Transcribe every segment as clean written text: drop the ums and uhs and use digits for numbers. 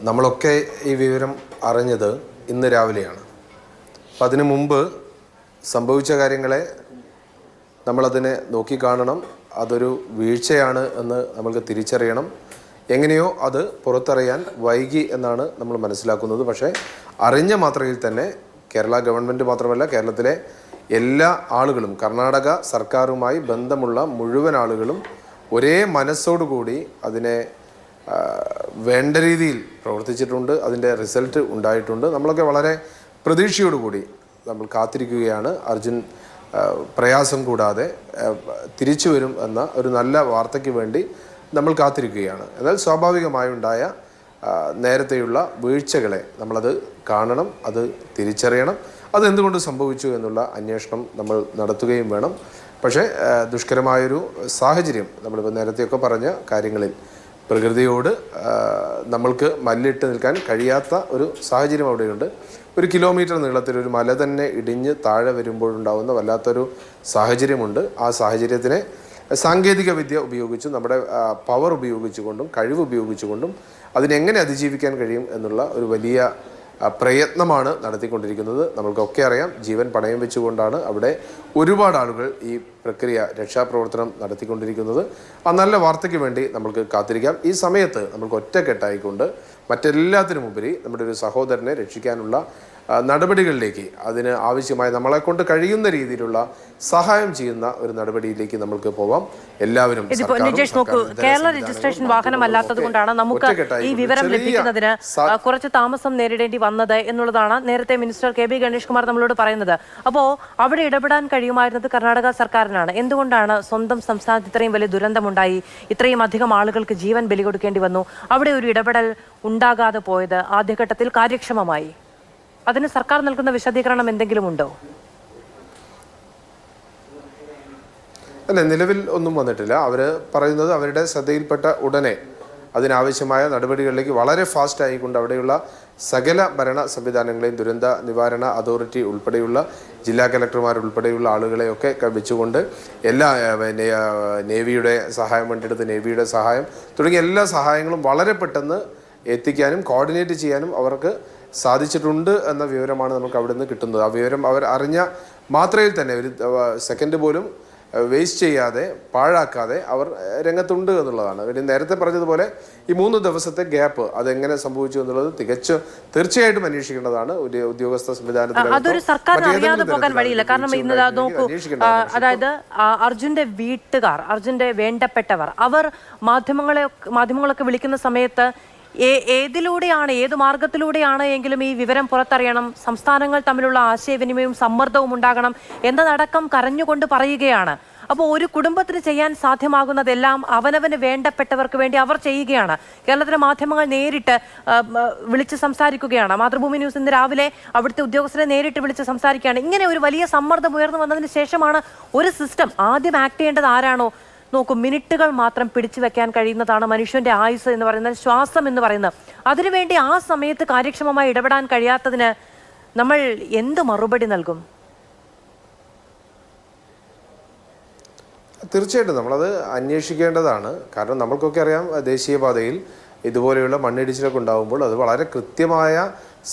നമ്മളൊക്കെ ഈ വിവരം അറിഞ്ഞത് ഇന്ന് രാവിലെയാണ്. അപ്പം അതിനു മുമ്പ് സംഭവിച്ച കാര്യങ്ങളെ നമ്മളതിനെ നോക്കിക്കാണണം. അതൊരു വീഴ്ചയാണ് എന്ന് നമ്മൾക്ക് തിരിച്ചറിയണം. എങ്ങനെയോ അത് പുറത്തറിയാൻ വൈകി എന്നാണ് നമ്മൾ മനസ്സിലാക്കുന്നത്. പക്ഷേ അറിഞ്ഞ മാത്രയിൽ തന്നെ കേരള ഗവൺമെൻറ് മാത്രമല്ല, കേരളത്തിലെ എല്ലാ ആളുകളും, കർണാടക സർക്കാരുമായി ബന്ധമുള്ള മുഴുവൻ ആളുകളും ഒരേ മനസ്സോടുകൂടി അതിനെ വേണ്ട രീതിയിൽ പ്രവർത്തിച്ചിട്ടുണ്ട്. അതിൻ്റെ റിസൾട്ട് ഉണ്ടായിട്ടുണ്ട്. നമ്മളൊക്കെ വളരെ പ്രതീക്ഷയോടുകൂടി നമ്മൾ കാത്തിരിക്കുകയാണ്. അർജുൻ പ്രയാസം കൂടാതെ തിരിച്ചു വരും എന്ന ഒരു നല്ല വാർത്തയ്ക്ക് വേണ്ടി നമ്മൾ കാത്തിരിക്കുകയാണ്. എന്നാൽ സ്വാഭാവികമായുണ്ടായ നേരത്തെയുള്ള വീഴ്ചകളെ നമ്മളത് കാണണം, അത് തിരിച്ചറിയണം. അതെന്തുകൊണ്ട് സംഭവിച്ചു എന്നുള്ള അന്വേഷണം നമ്മൾ നടത്തുകയും വേണം. പക്ഷേ ദുഷ്കരമായൊരു സാഹചര്യം, നമ്മളിപ്പോൾ നേരത്തെയൊക്കെ പറഞ്ഞ കാര്യങ്ങളിൽ പ്രകൃതിയോട് നമ്മൾക്ക് മല്ലിട്ട് നിൽക്കാൻ കഴിയാത്ത ഒരു സാഹചര്യം അവിടെയുണ്ട്. 1 കിലോമീറ്റർ നീളത്തിൽ ഒരു മല തന്നെ ഇടിഞ്ഞ് താഴെ വരുമ്പോഴുണ്ടാകുന്ന വല്ലാത്തൊരു സാഹചര്യമുണ്ട്. ആ സാഹചര്യത്തിനെ സാങ്കേതിക വിദ്യ ഉപയോഗിച്ചും നമ്മുടെ പവർ ഉപയോഗിച്ചുകൊണ്ടും കഴിവ് ഉപയോഗിച്ചുകൊണ്ടും അതിനെങ്ങനെ അതിജീവിക്കാൻ കഴിയും എന്നുള്ള ഒരു വലിയ പ്രയത്നമാണ് നടത്തിക്കൊണ്ടിരിക്കുന്നത്. നമ്മൾക്കൊക്കെ അറിയാം, ജീവൻ പണയം വെച്ചുകൊണ്ടാണ് അവിടെ ഒരുപാട് ആളുകൾ ഈ പ്രക്രിയ, രക്ഷാപ്രവർത്തനം നടത്തിക്കൊണ്ടിരിക്കുന്നത്. ആ നല്ല വാർത്തയ്ക്ക് വേണ്ടി നമ്മൾക്ക് കാത്തിരിക്കാം. ഈ സമയത്ത് നമ്മൾക്ക് ഒറ്റക്കെട്ടായിക്കൊണ്ട് മറ്റെല്ലാത്തിനുമുപരി നമ്മുടെ ഒരു സഹോദരനെ രക്ഷിക്കാനുള്ള നടപടികളിലേക്ക്, അതിന് ആവശ്യമായ നമ്മളെക്കൊണ്ട് കഴിയുന്ന രീതിയിലുള്ള സഹായം ചെയ്യുന്ന ഒരു നടപടിയിലേക്ക് നമുക്ക് പോവാം. എല്ലാവരും കേരള രജിസ്ട്രേഷൻ വാഹനമല്ലാത്തത് കൊണ്ടാണ് നമുക്ക് ഈ വിവരം ലഭിക്കുന്നതിന് കുറച്ച് താമസം നേരിടേണ്ടി വന്നത് എന്നുള്ളതാണ് നേരത്തെ minister K B Ganesh Kumar നമ്മളോട് പറയുന്നത്. അപ്പോൾ അവിടെ ഇടപെടാൻ കഴിയുമായിരുന്നത് കർണാടക സർക്കാരിനാണ്. എന്തുകൊണ്ടാണ് സ്വന്തം സംസ്ഥാനത്ത് ഇത്രയും വലിയ ദുരന്തമുണ്ടായി, ഇത്രയും അധികം ആളുകൾക്ക് ജീവൻ ബലി കൊടുക്കേണ്ടി വന്നു, അവിടെ ഒരു ഇടപെടൽ ഉണ്ടാകാതെ പോയത് ആദ്യഘട്ടത്തിൽ കാര്യക്ഷമമായി? അതിന് സർക്കാർ നൽകുന്ന വിശദീകരണം എന്തെങ്കിലും ഉണ്ടോ? അല്ല, നിലവിൽ ഒന്നും വന്നിട്ടില്ല. അവർ പറയുന്നത് അവരുടെ ശ്രദ്ധയിൽപ്പെട്ട ഉടനെ അതിനാവശ്യമായ നടപടികളിലേക്ക് വളരെ ഫാസ്റ്റ് ആയിക്കൊണ്ട് അവിടെയുള്ള സകല ഭരണ സംവിധാനങ്ങളെയും, ദുരന്ത നിവാരണ അതോറിറ്റി ഉൾപ്പെടെയുള്ള ജില്ലാ കലക്ടർമാർ ഉൾപ്പെടെയുള്ള ആളുകളെയൊക്കെ വെച്ചുകൊണ്ട് എല്ലാ നേവിയുടെ സഹായം വേണ്ടിയെടുത്ത് നേവിയുടെ സഹായം തുടങ്ങിയ എല്ലാ സഹായങ്ങളും വളരെ പെട്ടെന്ന് എത്തിക്കാനും കോർഡിനേറ്റ് ചെയ്യാനും അവർക്ക് സാധിച്ചിട്ടുണ്ട് എന്ന വിവരമാണ് നമുക്ക് അവിടെ നിന്ന് കിട്ടുന്നത്. ആ വിവരം അവർ അറിഞ്ഞ മാത്രയിൽ തന്നെ ഒരു സെക്കൻഡ് പോലും വേസ്റ്റ് ചെയ്യാതെ, പാഴാക്കാതെ അവർ രംഗത്തുണ്ട് എന്നുള്ളതാണ്. പിന്നെ നേരത്തെ പറഞ്ഞതുപോലെ ഈ 3 ദിവസത്തെ ഗ്യാപ്പ് അതെങ്ങനെ സംഭവിച്ചു എന്നുള്ളത് തീർച്ചയായിട്ടും അന്വേഷിക്കേണ്ടതാണ്. ഒരു ഉദ്യോഗസ്ഥ സംവിധാനത്തിൽ അതൊരു സർക്കാരിന് അറിയാതെ പോകാൻ വഴിയില്ല. കാരണം ഇന്ന് നോക്കൂ, അതായത് അർജുന്റെ വീട്ടുകാർ, അർജുന്റെ വേണ്ടപ്പെട്ടവർ, അവർ മാധ്യമങ്ങളൊക്കെ വിളിക്കുന്ന സമയത്ത് ഏതിലൂടെയാണ്, ഏത് മാർഗത്തിലൂടെയാണ് എങ്കിലും ഈ വിവരം പുറത്തറിയണം, സംസ്ഥാനങ്ങൾ തമ്മിലുള്ള ആശയവിനിമയവും സമ്മർദ്ദവും ഉണ്ടാകണം എന്നതടക്കം കരഞ്ഞുകൊണ്ട് പറയുകയാണ്. അപ്പോൾ ഒരു കുടുംബത്തിന് ചെയ്യാൻ സാധ്യമാകുന്നതെല്ലാം അവനവന് വേണ്ടപ്പെട്ടവർക്ക് വേണ്ടി അവർ ചെയ്യുകയാണ്. കേരളത്തിലെ മാധ്യമങ്ങൾ നേരിട്ട് വിളിച്ച് സംസാരിക്കുകയാണ്. മാതൃഭൂമി ന്യൂസ് ഇന്ന് രാവിലെ അവിടുത്തെ ഉദ്യോഗസ്ഥരെ നേരിട്ട് വിളിച്ച് സംസാരിക്കുകയാണ്. ഇങ്ങനെ ഒരു വലിയ സമ്മർദ്ദം ഉയർന്നു വന്നതിന് ശേഷമാണ് ഒരു സിസ്റ്റം ആദ്യം ആക്ട് ചെയ്യേണ്ടത്. ആരാണോ നോക്കൂ, മിനിറ്റുകൾ മാത്രം പിടിച്ചു വെക്കാൻ കഴിയുന്നതാണ് മനുഷ്യന്റെ ആയുസ് എന്ന് പറയുന്നത്, ശ്വാസം എന്ന് പറയുന്നത്. അതിനുവേണ്ടി ആ സമയത്ത് കാര്യക്ഷമമായി ഇടപെടാൻ കഴിയാത്തതിന് നമ്മൾ എന്ത് മറുപടി നൽകും? തീർച്ചയായിട്ടും നമ്മളത് അന്വേഷിക്കേണ്ടതാണ്. കാരണം നമ്മൾക്കൊക്കെ അറിയാം, ദേശീയപാതയിൽ ഇതുപോലെയുള്ള മണ്ണിടിച്ചിലൊക്കെ ഉണ്ടാകുമ്പോൾ അത് വളരെ കൃത്യമായ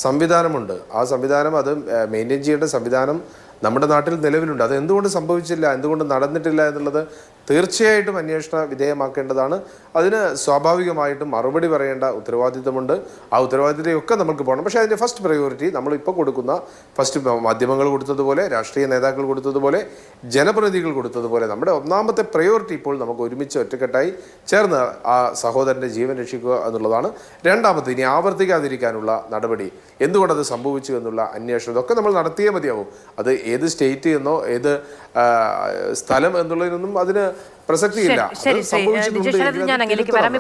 സംവിധാനമുണ്ട്. ആ സംവിധാനം, അത് മെയിൻറ്റെയിൻ ചെയ്യേണ്ട സംവിധാനം നമ്മുടെ നാട്ടിൽ നിലവിലുണ്ട്. അത് എന്തുകൊണ്ട് സംഭവിച്ചില്ല, എന്തുകൊണ്ട് നടന്നിട്ടില്ല എന്നുള്ളത് തീർച്ചയായിട്ടും അന്വേഷണ വിധേയമാക്കേണ്ടതാണ്. അതിന് സ്വാഭാവികമായിട്ടും മറുപടി പറയേണ്ട ഉത്തരവാദിത്തമുണ്ട്. ആ ഉത്തരവാദിത്തമൊക്കെ നമുക്ക് പോകണം. പക്ഷേ അതിൻ്റെ ഫസ്റ്റ് പ്രയോറിറ്റി നമ്മളിപ്പോൾ കൊടുക്കുന്ന, ഫസ്റ്റ് മാധ്യമങ്ങൾ കൊടുത്തതുപോലെ, രാഷ്ട്രീയ നേതാക്കൾ കൊടുത്തതുപോലെ, ജനപ്രതിനിധികൾ കൊടുത്തതുപോലെ നമ്മുടെ ഒന്നാമത്തെ പ്രയോറിറ്റി ഇപ്പോൾ നമുക്ക് ഒരുമിച്ച് ഒറ്റക്കെട്ടായി ചേർന്ന് ആ സഹോദരൻ്റെ ജീവൻ രക്ഷിക്കുക എന്നുള്ളതാണ്. രണ്ടാമത്, ഇനി ആവർത്തിക്കാതിരിക്കാനുള്ള നടപടി, എന്തുകൊണ്ടത് സംഭവിച്ചു എന്നുള്ള അന്വേഷണം, ഇതൊക്കെ നമ്മൾ നടത്തിയേ മതിയാവും. അത് ഏത് സ്റ്റേറ്റ് എന്നോ ഏത് സ്ഥലം എന്നുള്ളതിനൊന്നും അതിന് പ്രസക്തിയില്ല. ഞാൻ